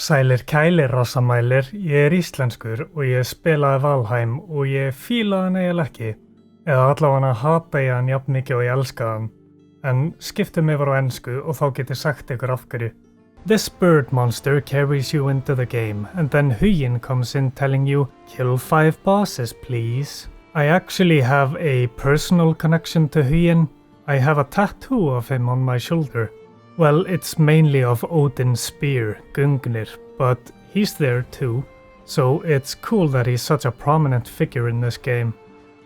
Sælir kælir rassamælir, ég íslenskur og ég spilaði Valheim og ég fílaði hann eiginlega ekki. Eða allavega hata ég hann jafn mikið og ég elskaði hann. En skiptum yfir á ensku og þá get ég sagt ykkur af hverju. This bird monster carries you into the game and then Hugin comes in telling you, kill 5 bosses please. I actually have a personal connection to Hugin. I have a tattoo of him on my shoulder. Well, it's mainly of Odin's spear, Gungnir, but he's there too, so it's cool that he's such a prominent figure in this game.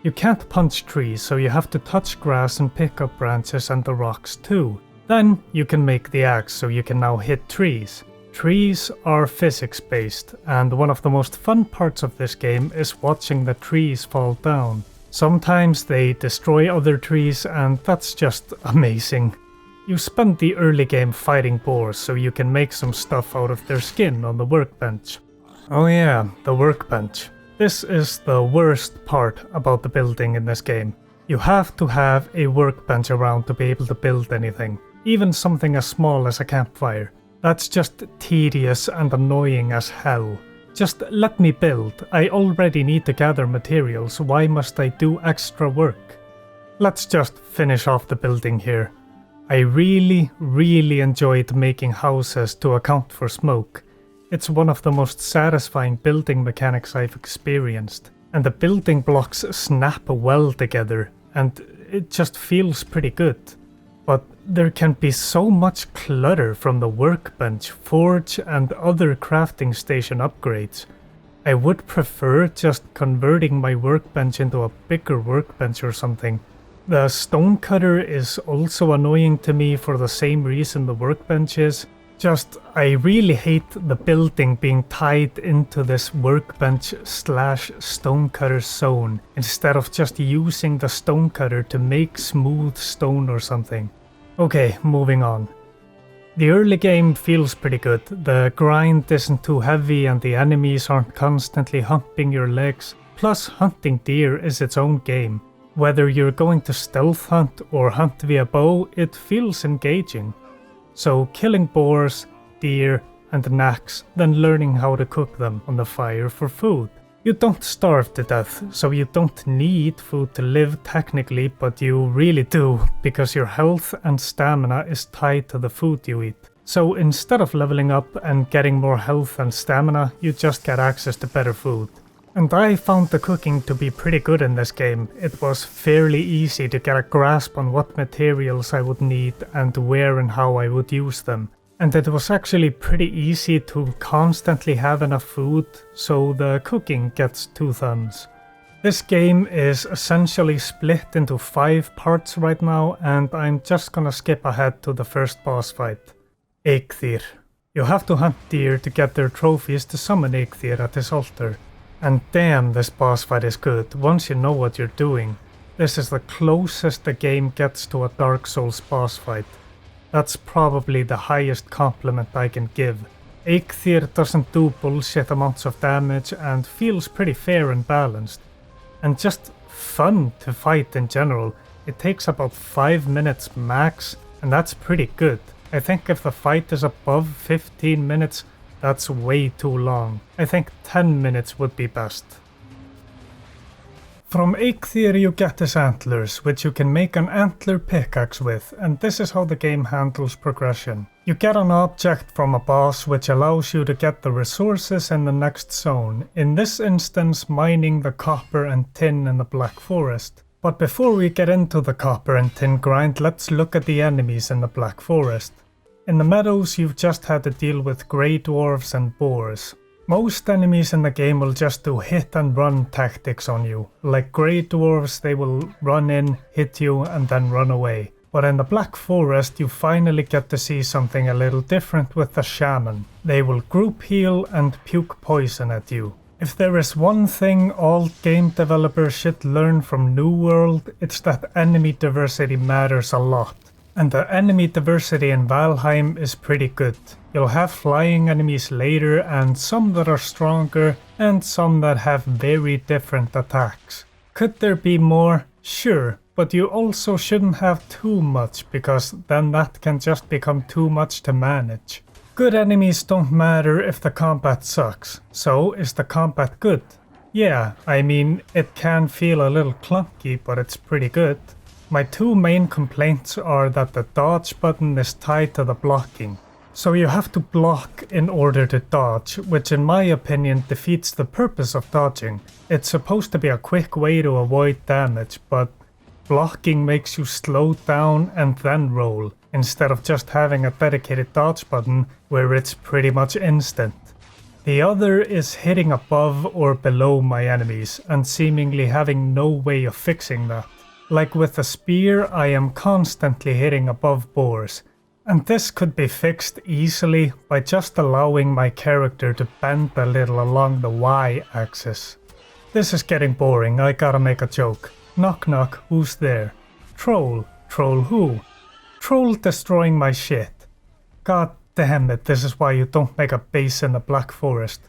You can't punch trees, so you have to touch grass and pick up branches and the rocks too. Then you can make the axe, so you can now hit trees. Trees are physics-based, and one of the most fun parts of this game is watching the trees fall down. Sometimes they destroy other trees, and that's just amazing. You spend the early game fighting boars so you can make some stuff out of their skin on the workbench. Oh yeah, the workbench. This is the worst part about the building in this game. You have to have a workbench around to be able to build anything, even something as small as a campfire. That's just tedious and annoying as hell. Just let me build. I already need to gather materials, why must I do extra work? Let's just finish off the building here. I really enjoyed making houses to account for smoke. It's one of the most satisfying building mechanics I've experienced, and the building blocks snap well together, and it just feels pretty good. But there can be so much clutter from the workbench, forge and other crafting station upgrades. I would prefer just converting my workbench into a bigger workbench or something. The stonecutter is also annoying to me for the same reason the workbench is. Just, I really hate the building being tied into this workbench / stonecutter zone instead of just using the stonecutter to make smooth stone or something. Okay, moving on. The early game feels pretty good. The grind isn't too heavy and the enemies aren't constantly humping your legs. Plus, hunting deer is its own game. Whether you're going to stealth hunt or hunt via bow, it feels engaging. So killing boars, deer and knacks, then learning how to cook them on the fire for food. You don't starve to death, so you don't need food to live technically, but you really do, because your health and stamina is tied to the food you eat. So instead of leveling up and getting more health and stamina, you just get access to better food. And I found the cooking to be pretty good in this game. It was fairly easy to get a grasp on what materials I would need and where and how I would use them. And it was actually pretty easy to constantly have enough food, so the cooking gets 2 thumbs. This game is essentially split into 5 parts right now, and I'm just gonna skip ahead to the first boss fight. Eikþýr. You have to hunt deer to get their trophies to summon Eikþýr at his altar. And damn, this boss fight is good, once you know what you're doing. This is the closest the game gets to a Dark Souls boss fight. That's probably the highest compliment I can give. Eikþýr doesn't do bullshit amounts of damage and feels pretty fair and balanced. And just fun to fight in general. It takes about 5 minutes max, and that's pretty good. I think if the fight is above 15 minutes, that's way too long. I think 10 minutes would be best. From Eikþýr you get his antlers, which you can make an antler pickaxe with, and this is how the game handles progression. You get an object from a boss which allows you to get the resources in the next zone, in this instance mining the copper and tin in the Black Forest. But before we get into the copper and tin grind, let's look at the enemies in the Black Forest. In the Meadows, you've just had to deal with grey dwarves and boars. Most enemies in the game will just do hit and run tactics on you. Like grey dwarves, they will run in, hit you and then run away. But in the Black Forest, you finally get to see something a little different with the shaman. They will group heal and puke poison at you. If there is one thing all game developers should learn from New World, it's that enemy diversity matters a lot. And the enemy diversity in Valheim is pretty good. You'll have flying enemies later and some that are stronger and some that have very different attacks. Could there be more? Sure, but you also shouldn't have too much because then that can just become too much to manage. Good enemies don't matter if the combat sucks, so is the combat good? Yeah, I mean, it can feel a little clunky, but it's pretty good. My two main complaints are that the dodge button is tied to the blocking. So you have to block in order to dodge, which in my opinion defeats the purpose of dodging. It's supposed to be a quick way to avoid damage, but blocking makes you slow down and then roll, instead of just having a dedicated dodge button where it's pretty much instant. The other is hitting above or below my enemies and seemingly having no way of fixing that. Like with the spear, I am constantly hitting above boars, and this could be fixed easily by just allowing my character to bend a little along the Y-axis. This is getting boring, I gotta make a joke. Knock knock, who's there? Troll. Troll who? Troll destroying my shit. God damn it, this is why you don't make a base in the Black Forest.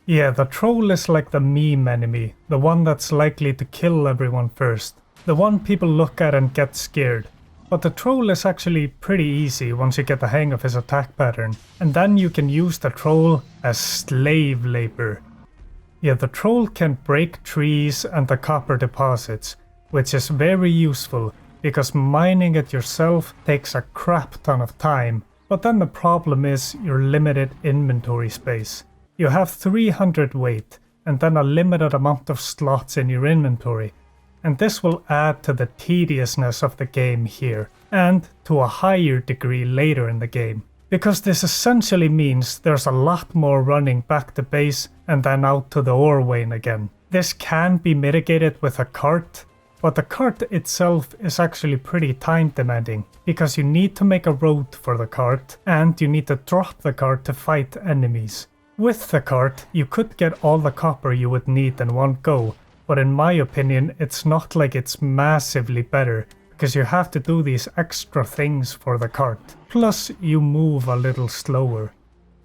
Yeah, the troll is like the meme enemy, the one that's likely to kill everyone first. The one people look at and get scared. But the troll is actually pretty easy once you get the hang of his attack pattern, and then you can use the troll as slave labor. Yeah, the troll can break trees and the copper deposits, which is very useful because mining it yourself takes a crap ton of time. But then the problem is your limited inventory space. You have 300 weight and then a limited amount of slots in your inventory. And this will add to the tediousness of the game here, and to a higher degree later in the game. Because this essentially means there's a lot more running back to base and then out to the ore vein again. This can be mitigated with a cart, but the cart itself is actually pretty time demanding, because you need to make a road for the cart, and you need to drop the cart to fight enemies. With the cart, you could get all the copper you would need in one go, but in my opinion, it's not like it's massively better, because you have to do these extra things for the cart. Plus, you move a little slower.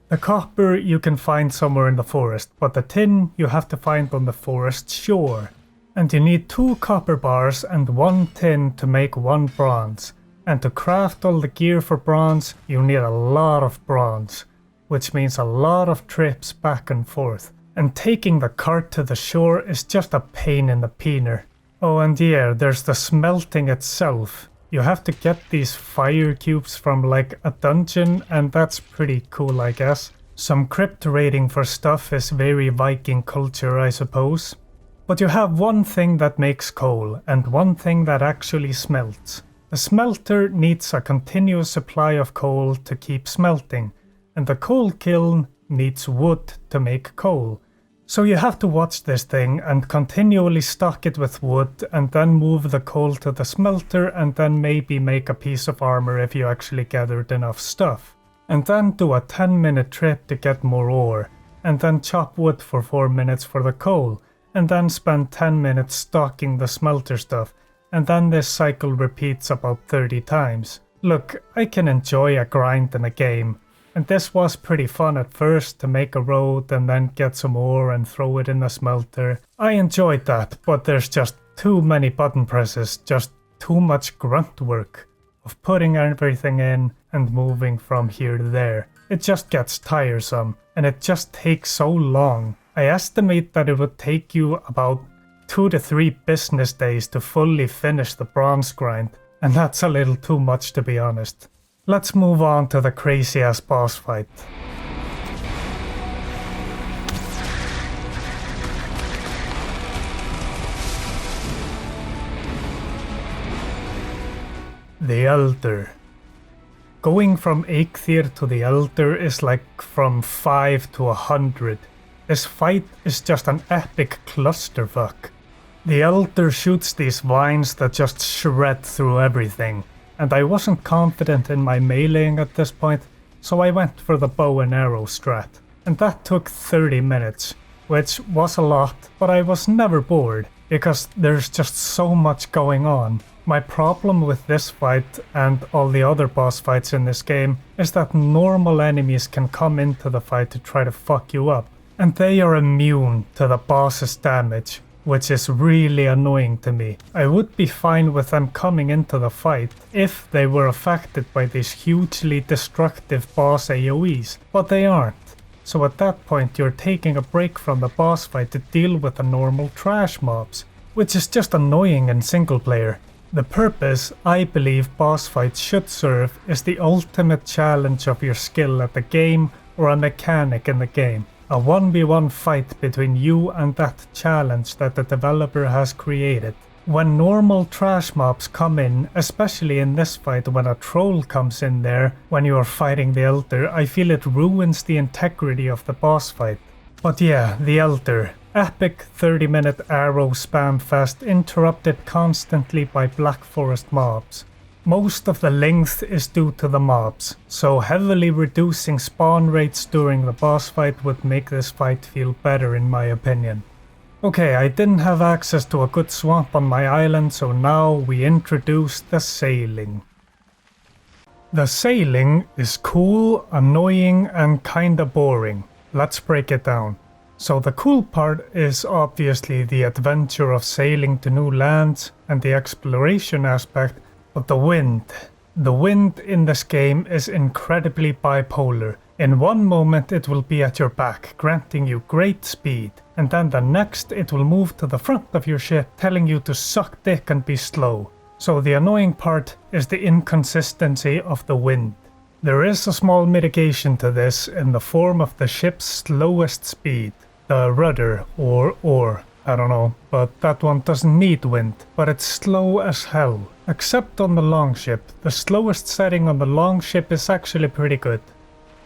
The copper you can find somewhere in the forest, but the tin you have to find on the forest shore. And you need 2 copper bars and 1 tin to make 1 bronze. And to craft all the gear for bronze, you need a lot of bronze, which means a lot of trips back and forth. And taking the cart to the shore is just a pain in the peener. Oh, and yeah, there's the smelting itself. You have to get these fire cubes from like a dungeon, and that's pretty cool, I guess. Some crypt raiding for stuff is very Viking culture, I suppose. But you have one thing that makes coal, and one thing that actually smelts. The smelter needs a continuous supply of coal to keep smelting, and the coal kiln needs wood to make coal. So you have to watch this thing and continually stock it with wood and then move the coal to the smelter and then maybe make a piece of armor if you actually gathered enough stuff. And then do a 10-minute trip to get more ore, and then chop wood for 4 minutes for the coal, and then spend 10 minutes stocking the smelter stuff, and then this cycle repeats about 30 times. Look, I can enjoy a grind in a game, and this was pretty fun at first to make a road and then get some ore and throw it in the smelter. I enjoyed that, but there's just too many button presses, just too much grunt work of putting everything in and moving from here to there. It just gets tiresome, and it just takes so long. I estimate that it would take you about 2 to 3 business days to fully finish the bronze grind, and that's a little too much to be honest. Let's move on to the crazy ass boss fight. The Elder. Going from Eikþýr to the Elder is like from 5 to 100. This fight is just an epic clusterfuck. The Elder shoots these vines that just shred through everything, and I wasn't confident in my meleeing at this point, so I went for the bow and arrow strat. And that took 30 minutes, which was a lot, but I was never bored, because there's just so much going on. My problem with this fight and all the other boss fights in this game is that normal enemies can come into the fight to try to fuck you up, and they are immune to the boss's damage, which is really annoying to me. I would be fine with them coming into the fight if they were affected by these hugely destructive boss AoEs, but they aren't. So at that point you're taking a break from the boss fight to deal with the normal trash mobs, which is just annoying in single player. The purpose I believe boss fights should serve is the ultimate challenge of your skill at the game or a mechanic in the game. A 1v1 fight between you and that challenge that the developer has created. When normal trash mobs come in, especially in this fight when a troll comes in there when you are fighting the Elder, I feel it ruins the integrity of the boss fight. But yeah, the Elder. Epic 30-minute arrow spam fest interrupted constantly by Black Forest mobs. Most of the length is due to the mobs, so heavily reducing spawn rates during the boss fight would make this fight feel better in my opinion. Okay, I didn't have access to a good swamp on my island, so now we introduce the sailing. The sailing is cool, annoying, and kinda boring. Let's break it down. So the cool part is obviously the adventure of sailing to new lands and the exploration aspect, but the wind in this game is incredibly bipolar. In one moment it will be at your back, granting you great speed, and then the next it will move to the front of your ship, telling you to suck dick and be slow. So the annoying part is the inconsistency of the wind. There is a small mitigation to this in the form of the ship's slowest speed, the rudder or oar. I don't know, but that one doesn't need wind, but it's slow as hell. Except on the longship. The slowest setting on the longship is actually pretty good.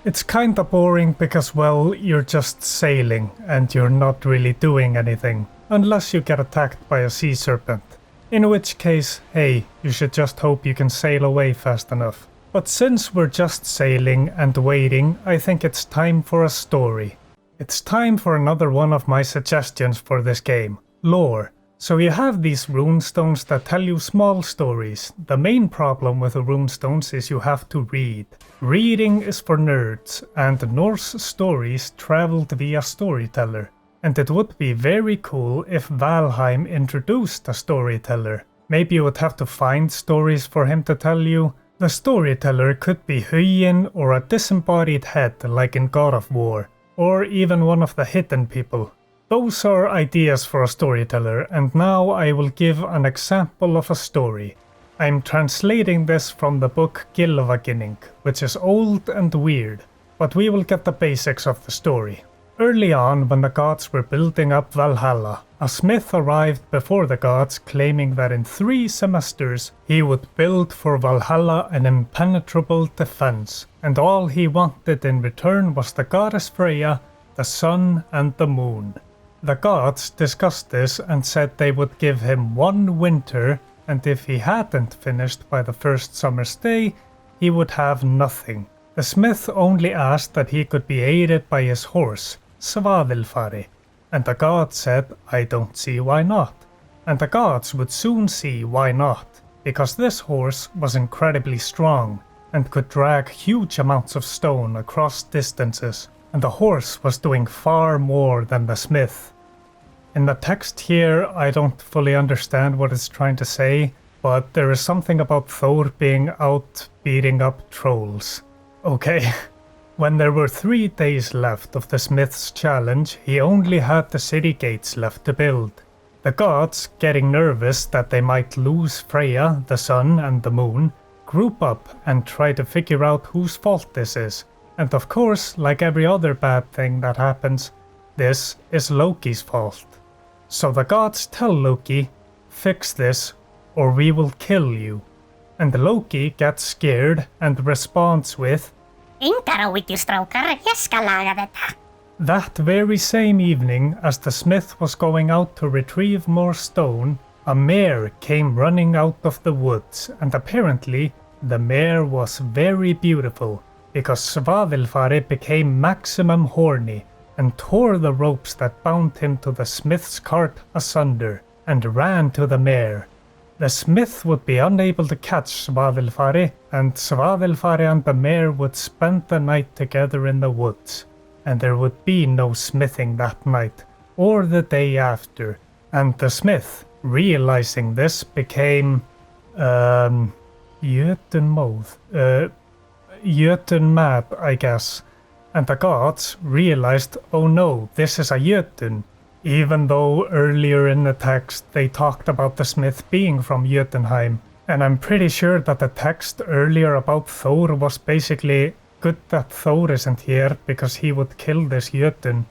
It's kinda boring because, well, you're just sailing and you're not really doing anything, unless you get attacked by a sea serpent. In which case, hey, you should just hope you can sail away fast enough. But since we're just sailing and waiting, I think it's time for a story. It's time for another one of my suggestions for this game, lore. So you have these runestones that tell you small stories. The main problem with the runestones is you have to read. Reading is for nerds, and Norse stories traveled via storyteller. And it would be very cool if Valheim introduced a storyteller. Maybe you would have to find stories for him to tell you. The storyteller could be Hugin or a disembodied head like in God of War, or even one of the hidden people. Those are ideas for a storyteller, and now I will give an example of a story. I'm translating this from the book Gylfaginning, which is old and weird, but we will get the basics of the story. Early on, when the gods were building up Valhalla, a smith arrived before the gods claiming that in 3 semesters he would build for Valhalla an impenetrable defense, and all he wanted in return was the goddess Freyja, the sun and the moon. The gods discussed this and said they would give him 1 winter, and if he hadn't finished by the first summer's day, he would have nothing. The smith only asked that he could be aided by his horse, Svaðilfari, and the gods said, I don't see why not. And the gods would soon see why not, because this horse was incredibly strong and could drag huge amounts of stone across distances, and the horse was doing far more than the smith. In the text here, I don't fully understand what it's trying to say, but there is something about Thor being out beating up trolls. Okay. When there were 3 days left of the smith's challenge, he only had the city gates left to build. The gods, getting nervous that they might lose Freyja, the sun and the moon, group up and try to figure out whose fault this is. And of course, like every other bad thing that happens, this is Loki's fault. So the gods tell Loki, fix this or we will kill you. And Loki gets scared and responds with, That very same evening, as the smith was going out to retrieve more stone, a mare came running out of the woods, and apparently the mare was very beautiful, because Svaðilfari became maximum horny and tore the ropes that bound him to the smith's cart asunder and ran to the mare. The smith would be unable to catch Svaðilfari, and Svaðilfari and the mare would spend the night together in the woods, and there would be no smithing that night or the day after, And the smith, realizing this, became Jötun mad, I guess. And the gods realized, oh no, this is a Jötun, even though earlier in the text they talked about the smith being from Jötunheim. And I'm pretty sure that the text earlier about Thor was basically good that Thor isn't here because he would kill this Jötun.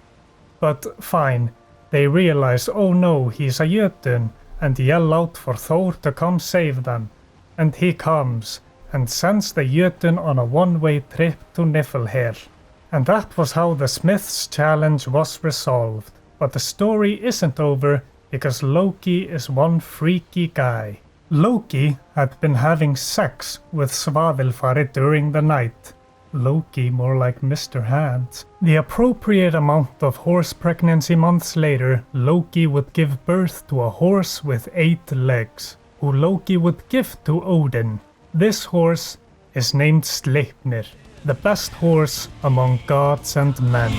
But fine, they realize, oh no, he's a Jötun, and yell out for Thor to come save them. And he comes, and sends the Jötun on a one-way trip to Niflheim. And that was how the Smith's challenge was resolved. But the story isn't over, because Loki is one freaky guy. Loki had been having sex with Svaðilfari during the night. Loki more like Mr. Hands. The appropriate amount of horse pregnancy months later, Loki would give birth to a horse with 8 legs, who Loki would give to Odin. This horse is named Sleipnir, the best horse among gods and men.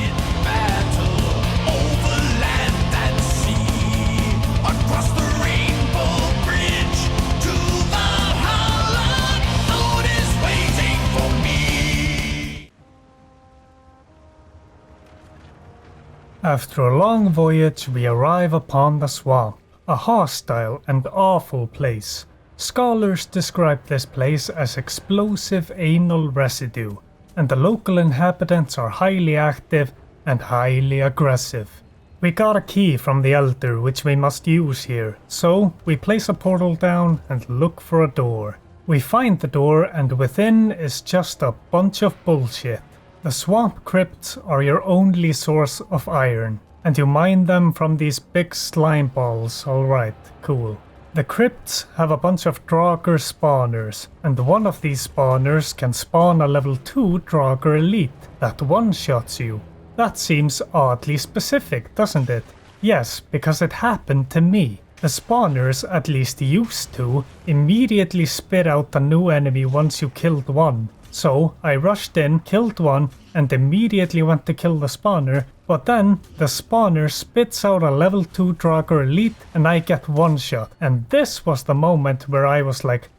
After a long voyage, we arrive upon the swamp, a hostile and awful place. Scholars describe this place as explosive anal residue, and the local inhabitants are highly active and highly aggressive. We got a key from the Elder which we must use here, so we place a portal down and look for a door. We find the door and within is just a bunch of bullshit. The swamp crypts are your only source of iron, and you mine them from these big slime balls, alright, cool. The crypts have a bunch of Draugr spawners, and one of these spawners can spawn a level 2 Draugr elite that one-shots you. That seems oddly specific, doesn't it? Yes, because it happened to me. The spawners, at least used to, immediately spit out a new enemy once you killed one. So I rushed in, killed one, and immediately went to kill the spawner, but then the spawner spits out a level 2 Draugr elite and I get one shot. And this was the moment where I was like,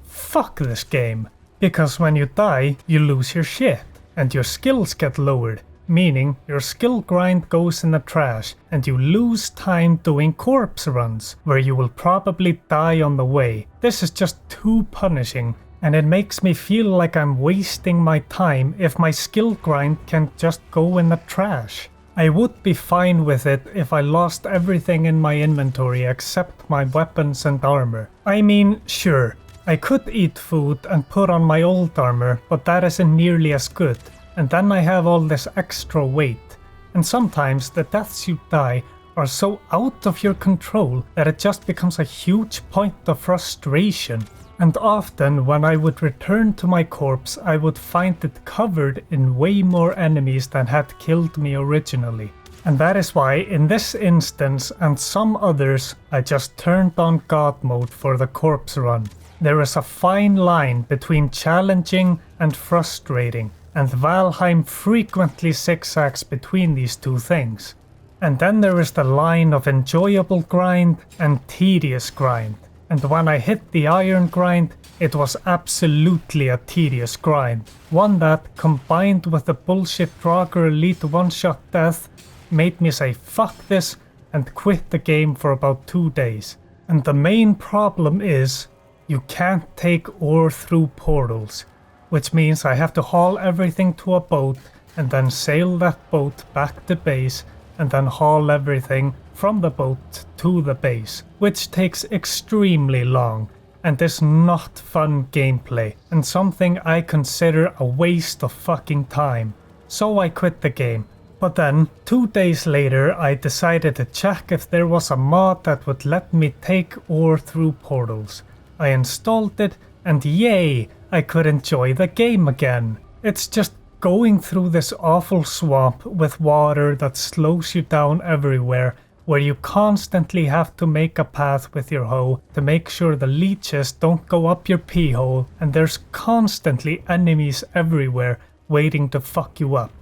fuck this game. Because when you die, you lose your shit, and your skills get lowered, meaning your skill grind goes in the trash, and you lose time doing corpse runs, where you will probably die on the way. This is just too punishing. And it makes me feel like I'm wasting my time if my skill grind can just go in the trash. I would be fine with it if I lost everything in my inventory except my weapons and armor. I mean, sure, I could eat food and put on my old armor, but that isn't nearly as good. And then I have all this extra weight. And sometimes the deaths you die are so out of your control that it just becomes a huge point of frustration. And often when I would return to my corpse, I would find it covered in way more enemies than had killed me originally. And that is why in this instance and some others, I just turned on God mode for the corpse run. There is a fine line between challenging and frustrating, and Valheim frequently zigzags between these two things. And then there is the line of enjoyable grind and tedious grind. And when I hit the iron grind, it was absolutely a tedious grind. One that, combined with the bullshit Draugr elite one-shot death, made me say fuck this and quit the game for about 2 days. And the main problem is, you can't take ore through portals, which means I have to haul everything to a boat and then sail that boat back to base and then haul everything from the boat to the base, which takes extremely long and is not fun gameplay and something I consider a waste of fucking time. So I quit the game. But then, 2 days later, I decided to check if there was a mod that would let me take ore through portals. I installed it and yay, I could enjoy the game again. It's just going through this awful swamp with water that slows you down everywhere, where you constantly have to make a path with your hoe to make sure the leeches don't go up your pee hole, and there's constantly enemies everywhere waiting to fuck you up.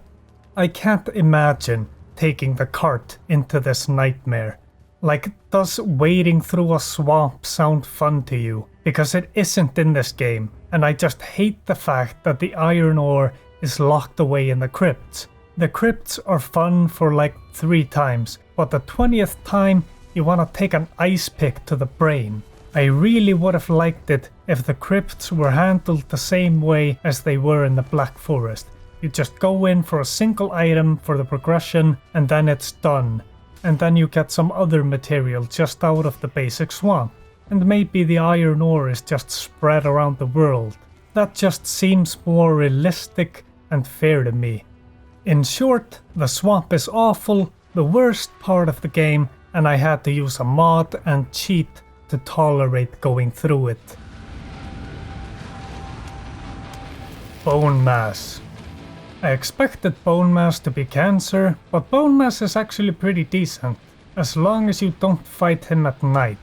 I can't imagine taking the cart into this nightmare. Like, does wading through a swamp sound fun to you? Because it isn't in this game, and I just hate the fact that the iron ore is locked away in the crypts. The crypts are fun for like 3 times, but the 20th time you wanna take an ice pick to the brain. I really would have liked it if the crypts were handled the same way as they were in the Black Forest. You just go in for a single item for the progression and then it's done. And then you get some other material just out of the basic swamp. And maybe the iron ore is just spread around the world. That just seems more realistic and fair to me. In short, the swamp is awful, the worst part of the game, and I had to use a mod and cheat to tolerate going through it. Bonemass. I expected Bonemass to be cancer, but Bonemass is actually pretty decent, as long as you don't fight him at night.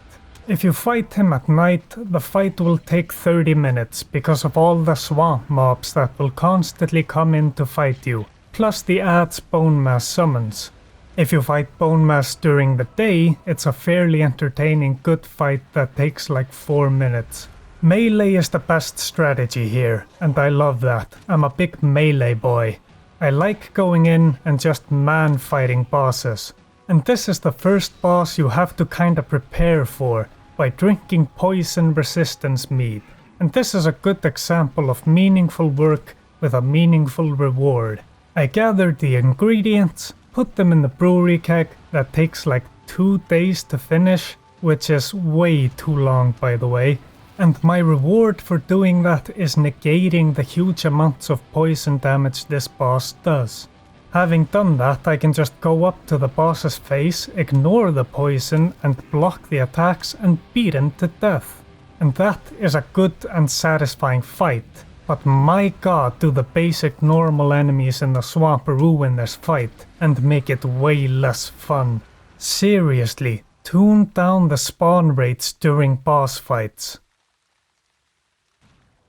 If you fight him at night, the fight will take 30 minutes because of all the swamp mobs that will constantly come in to fight you, plus the adds Bonemass summons. If you fight Bonemass during the day, it's a fairly entertaining good fight that takes like 4 minutes. Melee is the best strategy here, and I love that. I'm a big melee boy. I like going in and just man-fighting bosses. And this is the first boss you have to kinda prepare for by drinking poison resistance mead. And this is a good example of meaningful work with a meaningful reward. I gathered the ingredients, put them in the brewery keg that takes like 2 days to finish, which is way too long by the way. And my reward for doing that is negating the huge amounts of poison damage this boss does. Having done that, I can just go up to the boss's face, ignore the poison and block the attacks and beat him to death. And that is a good and satisfying fight. But my god, do the basic normal enemies in the swamp ruin this fight and make it way less fun. Seriously, tune down the spawn rates during boss fights.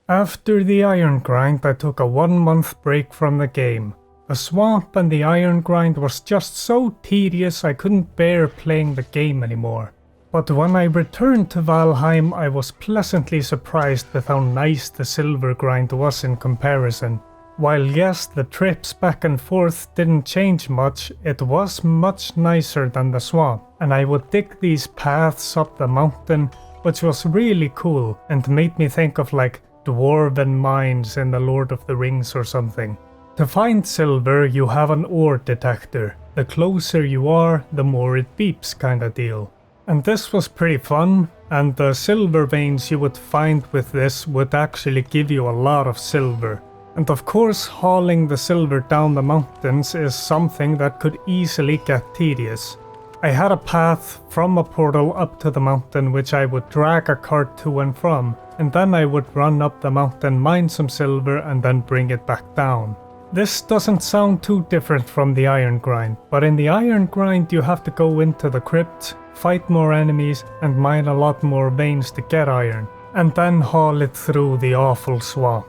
After the iron grind, I took a 1-month break from the game. The swamp and the iron grind was just so tedious I couldn't bear playing the game anymore. But when I returned to Valheim, I was pleasantly surprised with how nice the silver grind was in comparison. While yes, the trips back and forth didn't change much, it was much nicer than the swamp, and I would dig these paths up the mountain, which was really cool and made me think of like dwarven mines in the Lord of the Rings or something. To find silver, you have an ore detector. The closer you are, the more it beeps kinda deal. And this was pretty fun, and the silver veins you would find with this would actually give you a lot of silver. And of course, hauling the silver down the mountains is something that could easily get tedious. I had a path from a portal up to the mountain which I would drag a cart to and from, and then I would run up the mountain, mine some silver, and then bring it back down. This doesn't sound too different from the iron grind, but in the iron grind you have to go into the crypt, fight more enemies, and mine a lot more veins to get iron, and then haul it through the awful swamp.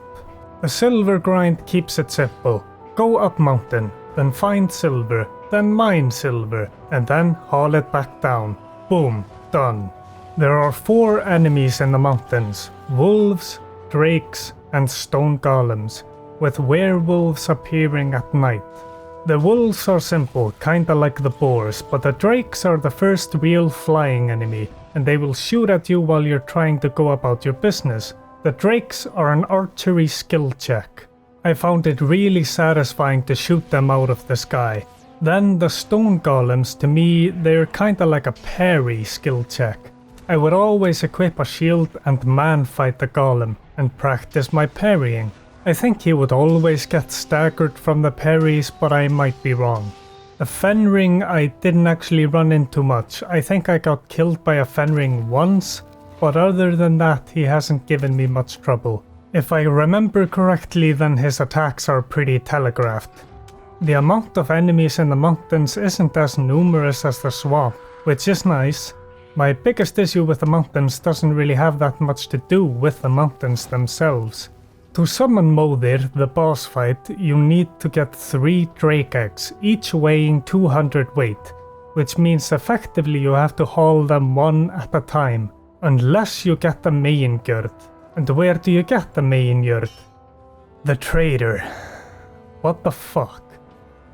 The silver grind keeps it simple. Go up mountain, then find silver, then mine silver, and then haul it back down. Boom, done. There are 4 enemies in the mountains: wolves, drakes, and stone golems, with werewolves appearing at night. The wolves are simple, kinda like the boars, but the drakes are the first real flying enemy, and they will shoot at you while you're trying to go about your business. The drakes are an archery skill check. I found it really satisfying to shoot them out of the sky. Then the stone golems, to me, they're kinda like a parry skill check. I would always equip a shield and man fight the golem and practice my parrying. I think he would always get staggered from the parries, but I might be wrong. The Fenring I didn't actually run into much. I think I got killed by a Fenring once, but other than that he hasn't given me much trouble. If I remember correctly, then his attacks are pretty telegraphed. The amount of enemies in the mountains isn't as numerous as the swamp, which is nice. My biggest issue with the mountains doesn't really have that much to do with the mountains themselves. To summon Modir, the boss fight, you need to get 3 drake eggs, each weighing 200 weight, which means effectively you have to haul them one at a time, unless you get the megingjörð. And where do you get the megingjörð? The trader. What the fuck?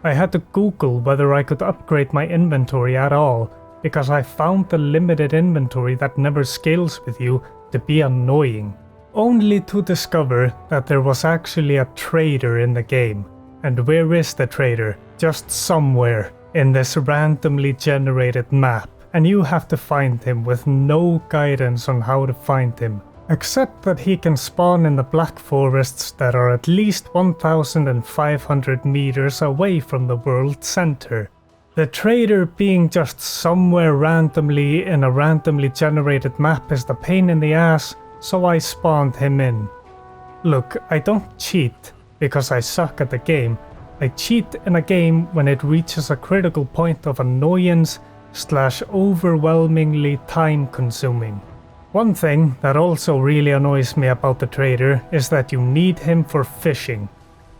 I had to Google whether I could upgrade my inventory at all, because I found the limited inventory that never scales with you to be annoying. Only to discover that there was actually a trader in the game. And where is the trader? Just somewhere in this randomly generated map, and you have to find him with no guidance on how to find him. Except that he can spawn in the black forests that are at least 1,500 meters away from the world center. The trader being just somewhere randomly in a randomly generated map is the pain in the ass, so I spawned him in. Look, I don't cheat because I suck at the game. I cheat in a game when it reaches a critical point of annoyance / overwhelmingly time consuming. One thing that also really annoys me about the trader is that you need him for fishing.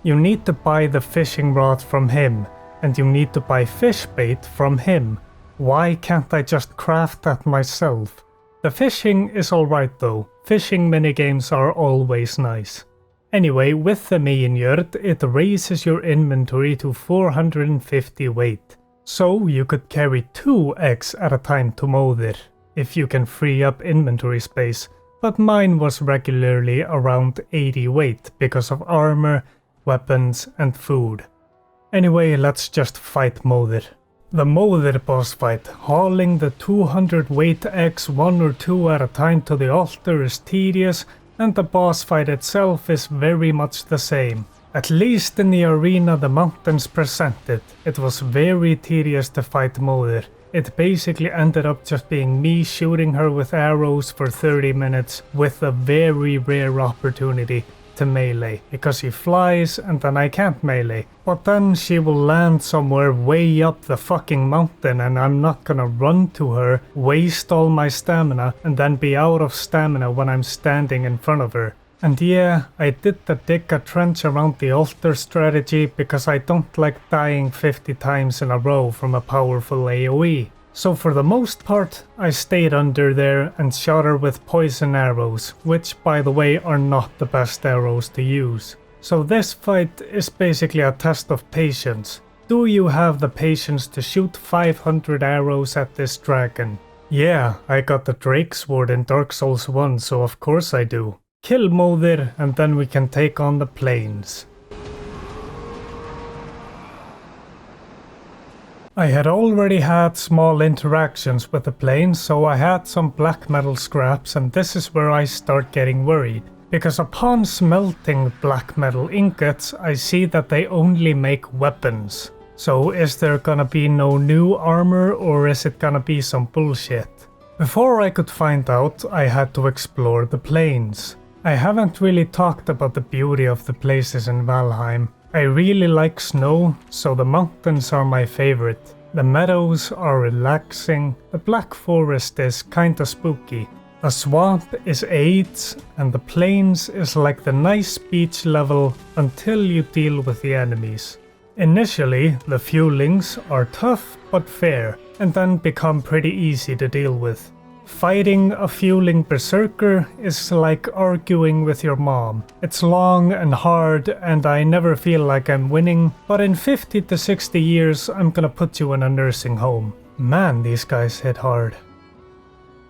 You need to buy the fishing rod from him, and you need to buy fish bait from him. Why can't I just craft that myself? The fishing is alright though, fishing minigames are always nice. Anyway, with the megingjörð, it raises your inventory to 450 weight. So you could carry 2 eggs at a time to Móðir, if you can free up inventory space, but mine was regularly around 80 weight because of armor, weapons and food. Anyway, let's just fight Móðir. The Móðir boss fight, hauling the 200 weight eggs 1 or 2 at a time to the altar is tedious, and the boss fight itself is very much the same. At least in the arena the mountains presented, it was very tedious to fight Móðir. It basically ended up just being me shooting her with arrows for 30 minutes with a very rare opportunity to melee, because she flies and then I can't melee. But then she will land somewhere way up the fucking mountain and I'm not gonna run to her, waste all my stamina and then be out of stamina when I'm standing in front of her. And yeah, I did the dig a trench around the altar strategy because I don't like dying 50 times in a row from a powerful AoE. So for the most part, I stayed under there and shot her with poison arrows, which by the way are not the best arrows to use. So this fight is basically a test of patience. Do you have the patience to shoot 500 arrows at this dragon? Yeah, I got the Drake Sword in Dark Souls 1, so of course I do. Kill Móðir and then we can take on the plains. I had already had small interactions with the plains, so I had some black metal scraps, and this is where I start getting worried. Because upon smelting black metal ingots, I see that they only make weapons. So is there gonna be no new armor, or is it gonna be some bullshit? Before I could find out, I had to explore the plains. I haven't really talked about the beauty of the places in Valheim. I really like snow, so the mountains are my favorite. The meadows are relaxing, the black forest is kinda spooky. The swamp is AIDS, and the plains is like the nice beach level until you deal with the enemies. Initially, the fuelings are tough but fair, and then become pretty easy to deal with. Fighting a fueling berserker is like arguing with your mom. It's long and hard and I never feel like I'm winning, but in 50 to 60 years I'm gonna put you in a nursing home. Man, these guys hit hard.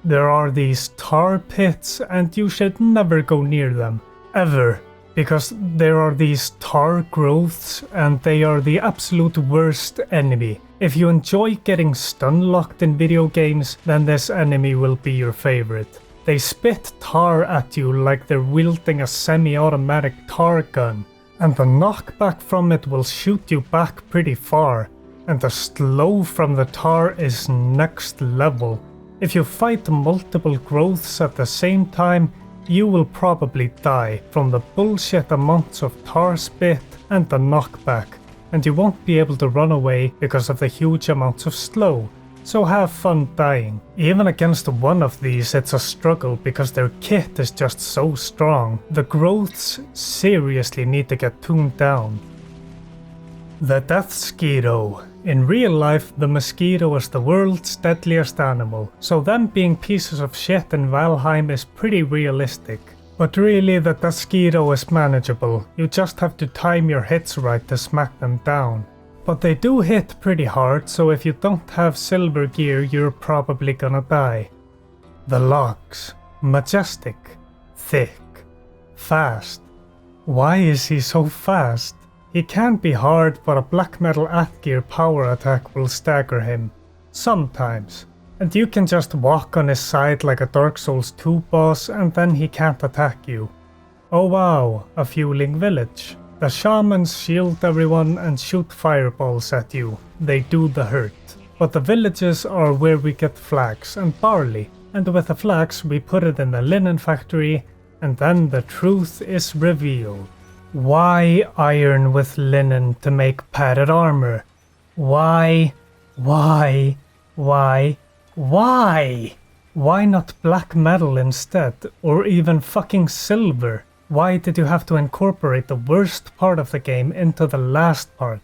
There are these tar pits and you should never go near them. Ever. Because there are these tar growths and they are the absolute worst enemy. If you enjoy getting stun-locked in video games, then this enemy will be your favorite. They spit tar at you like they're wielding a semi-automatic tar gun, and the knockback from it will shoot you back pretty far, and the slow from the tar is next level. If you fight multiple growths at the same time, you will probably die from the bullshit amounts of tar spit and the knockback, and you won't be able to run away because of the huge amounts of slow, so have fun dying. Even against one of these it's a struggle because their kit is just so strong. The growths seriously need to get tuned down. The Death Skeeto. In real life, the mosquito is the world's deadliest animal, so them being pieces of shit in Valheim is pretty realistic. But really, the mosquito is manageable, you just have to time your hits right to smack them down. But they do hit pretty hard, so if you don't have silver gear, you're probably gonna die. The logs. Majestic. Thick. Fast. Why is he so fast? He can be hard, but a black metal Eikþýr power attack will stagger him. Sometimes. And you can just walk on his side like a Dark Souls 2 boss and then he can't attack you. Oh wow, a fueling village. The shamans shield everyone and shoot fireballs at you. They do the hurt. But the villages are where we get flax and barley. And with the flax we put it in the linen factory and then the truth is revealed. Why iron with linen to make padded armor? Why? Why not black metal instead? Or even fucking silver? Why did you have to incorporate the worst part of the game into the last part?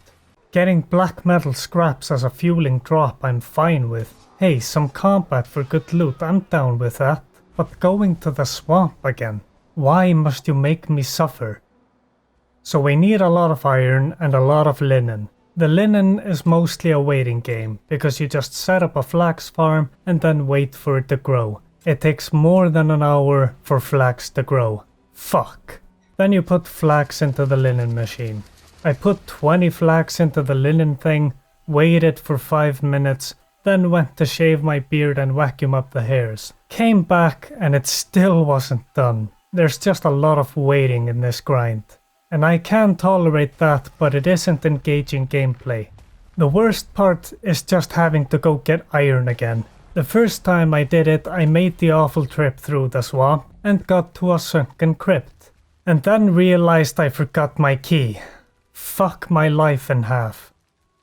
Getting black metal scraps as a fueling drop I'm fine with. Hey, some combat for good loot, I'm down with that. But going to the swamp again? Why must you make me suffer? So we need a lot of iron and a lot of linen. The linen is mostly a waiting game, because you just set up a flax farm and then wait for it to grow. It takes more than an hour for flax to grow. Fuck. Then you put flax into the linen machine. I put 20 flax into the linen thing, waited for 5 minutes, then went to shave my beard and vacuum up the hairs. Came back and it still wasn't done. There's just a lot of waiting in this grind. And I can tolerate that, but it isn't engaging gameplay. The worst part is just having to go get iron again. The first time I did it, I made the awful trip through the swamp and got to a sunken crypt. And then realized I forgot my key. Fuck my life in half.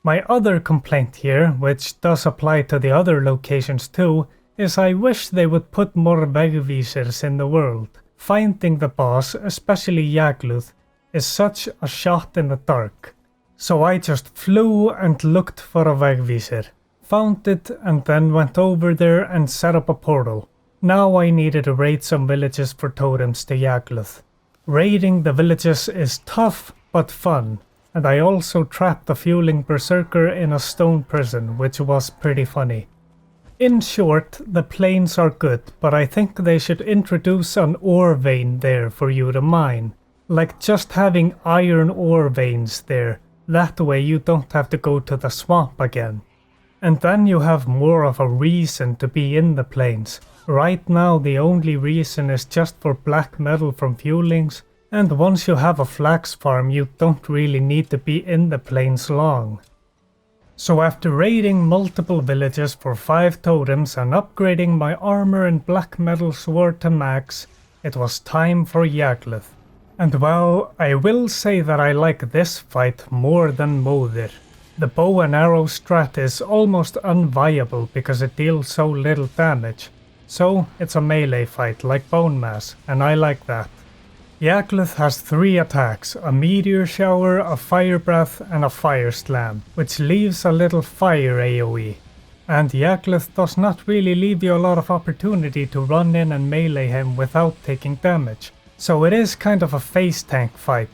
My other complaint here, which does apply to the other locations too, is I wish they would put more vegvísir in the world. Finding the boss, especially Yagluth, is such a shot in the dark. So I just flew and looked for a vegvísir, found it and then went over there and set up a portal. Now I needed to raid some villages for totems to Yagluth. Raiding the villages is tough but fun, and I also trapped a fueling berserker in a stone prison, which was pretty funny. In short, the plains are good, but I think they should introduce an ore vein there for you to mine. Like just having iron ore veins there, that way you don't have to go to the swamp again. And then you have more of a reason to be in the plains. Right now the only reason is just for black metal from fuelings, and once you have a flax farm you don't really need to be in the plains long. So after raiding multiple villages for 5 totems and upgrading my armor and black metal sword to max, it was time for Yagluth. And well, I will say that I like this fight more than Móðir. The bow and arrow strat is almost unviable because it deals so little damage. So it's a melee fight like Bonemass, and I like that. Yagluth has 3 attacks, a meteor shower, a fire breath and a fire slam, which leaves a little fire AoE. And Yagluth does not really leave you a lot of opportunity to run in and melee him without taking damage. So it is kind of a face tank fight.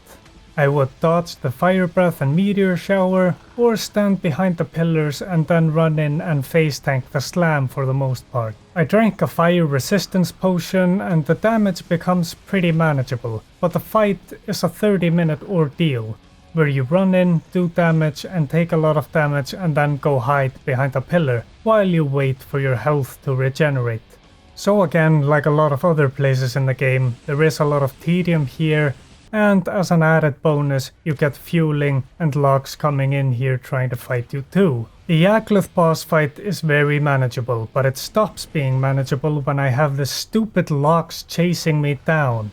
I would dodge the fire breath and meteor shower, or stand behind the pillars and then run in and face tank the slam for the most part. I drank a fire resistance potion and the damage becomes pretty manageable, but the fight is a 30-minute ordeal, where you run in, do damage and take a lot of damage and then go hide behind a pillar while you wait for your health to regenerate. So again, like a lot of other places in the game, there is a lot of tedium here, and as an added bonus you get fueling and logs coming in here trying to fight you too. The Yagluth boss fight is very manageable, but it stops being manageable when I have the stupid logs chasing me down.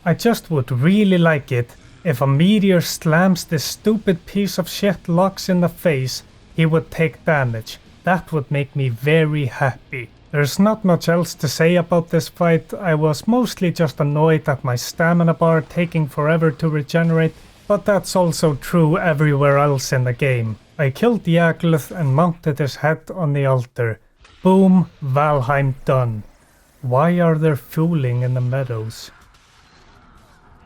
I just would really like it if a meteor slams this stupid piece of shit logs in the face, he would take damage. That would make me very happy. There's not much else to say about this fight. I was mostly just annoyed at my stamina bar taking forever to regenerate, but that's also true everywhere else in the game. I killed Yagluth and mounted his head on the altar. Boom, Valheim done. Why are there fooling in the Meadows?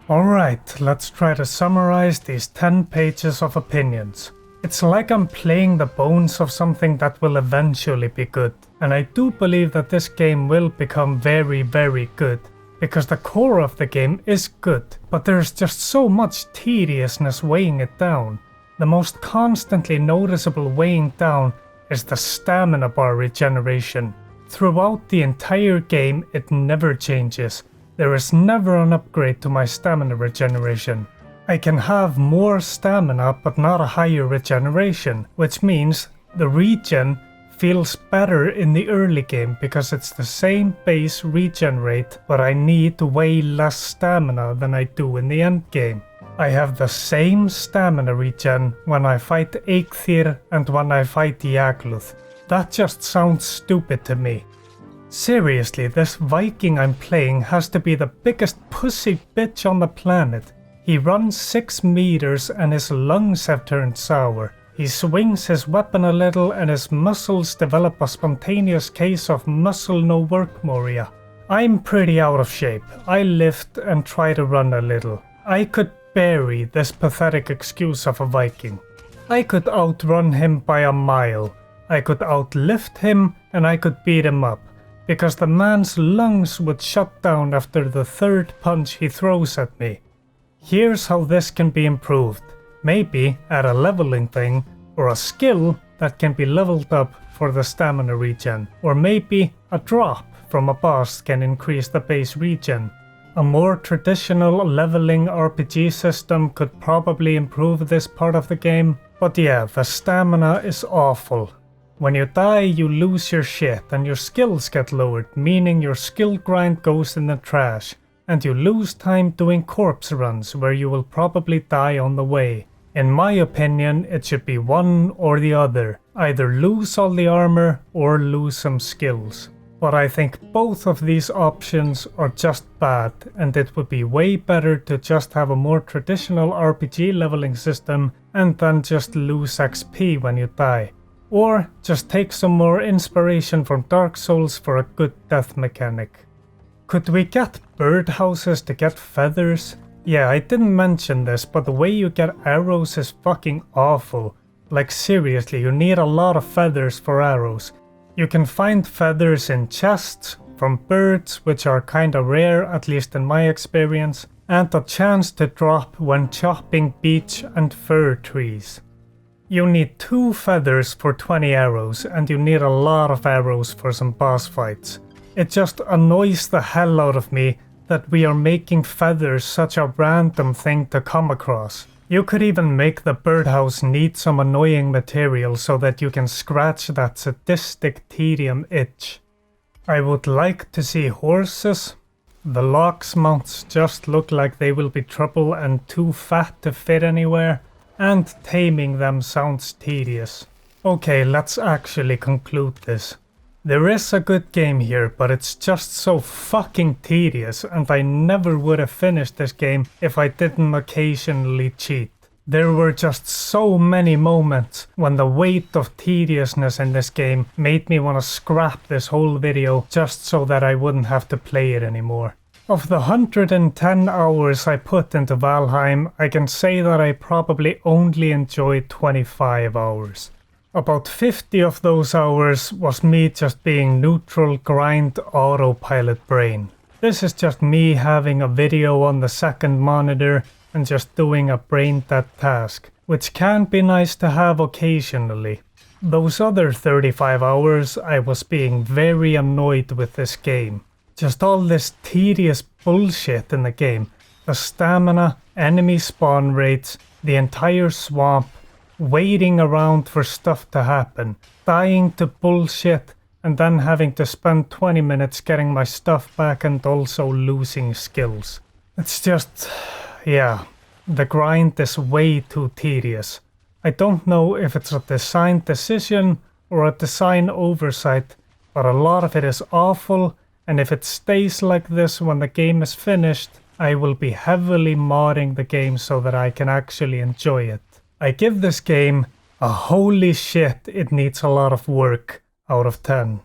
Alright, let's try to summarize these 10 pages of opinions. It's like I'm playing the bones of something that will eventually be good, and I do believe that this game will become very, very good, because the core of the game is good, but there's just so much tediousness weighing it down. The most constantly noticeable weighing down is the stamina bar regeneration. Throughout the entire game, it never changes. There is never an upgrade to my stamina regeneration. I can have more stamina but not a higher regeneration, which means the regen feels better in the early game because it's the same base regen rate, but I need way less stamina than I do in the end game. I have the same stamina regen when I fight Eikþýr and when I fight Yagluth. That just sounds stupid to me. Seriously, this Viking I'm playing has to be the biggest pussy bitch on the planet. He runs 6 meters and his lungs have turned sour. He swings his weapon a little and his muscles develop a spontaneous case of muscle no work moria. I'm pretty out of shape. I lift and try to run a little. I could bury this pathetic excuse of a Viking. I could outrun him by a mile. I could outlift him and I could beat him up, because the man's lungs would shut down after the 3rd punch he throws at me. Here's how this can be improved. Maybe add a leveling thing, or a skill that can be leveled up for the stamina regen, or maybe a drop from a boss can increase the base regen. A more traditional leveling RPG system could probably improve this part of the game, but yeah, the stamina is awful. When you die, you lose your shit and your skills get lowered, meaning your skill grind goes in the trash, and you lose time doing corpse runs where you will probably die on the way. In my opinion, it should be one or the other, either lose all the armor or lose some skills. But I think both of these options are just bad, and it would be way better to just have a more traditional RPG leveling system and then just lose XP when you die. Or just take some more inspiration from Dark Souls for a good death mechanic. Could we get birdhouses to get feathers? Yeah, I didn't mention this, but the way you get arrows is fucking awful. Like seriously, you need a lot of feathers for arrows. You can find feathers in chests, from birds, which are kinda rare, at least in my experience, and a chance to drop when chopping beech and fir trees. You need 2 feathers for 20 arrows, and you need a lot of arrows for some boss fights. It just annoys the hell out of me that we are making feathers such a random thing to come across. You could even make the birdhouse need some annoying material so that you can scratch that sadistic tedium itch. I would like to see horses. The Lox mounts just look like they will be trouble and too fat to fit anywhere. And taming them sounds tedious. Okay, let's actually conclude this. There is a good game here, but it's just so fucking tedious, and I never would have finished this game if I didn't occasionally cheat. There were just so many moments when the weight of tediousness in this game made me want to scrap this whole video just so that I wouldn't have to play it anymore. Of the 110 hours I put into Valheim, I can say that I probably only enjoyed 25 hours. About 50 of those hours was me just being neutral grind autopilot brain. This is just me having a video on the second monitor and just doing a brain dead task, which can be nice to have occasionally. Those other 35 hours I was being very annoyed with this game. Just all this tedious bullshit in the game. The stamina, enemy spawn rates, the entire swamp, waiting around for stuff to happen, dying to bullshit, and then having to spend 20 minutes getting my stuff back and also losing skills. It's just, yeah, the grind is way too tedious. I don't know if it's a design decision or a design oversight, but a lot of it is awful. And if it stays like this when the game is finished, I will be heavily modding the game so that I can actually enjoy it. I give this game A holy shit, it needs a lot of work out of 10.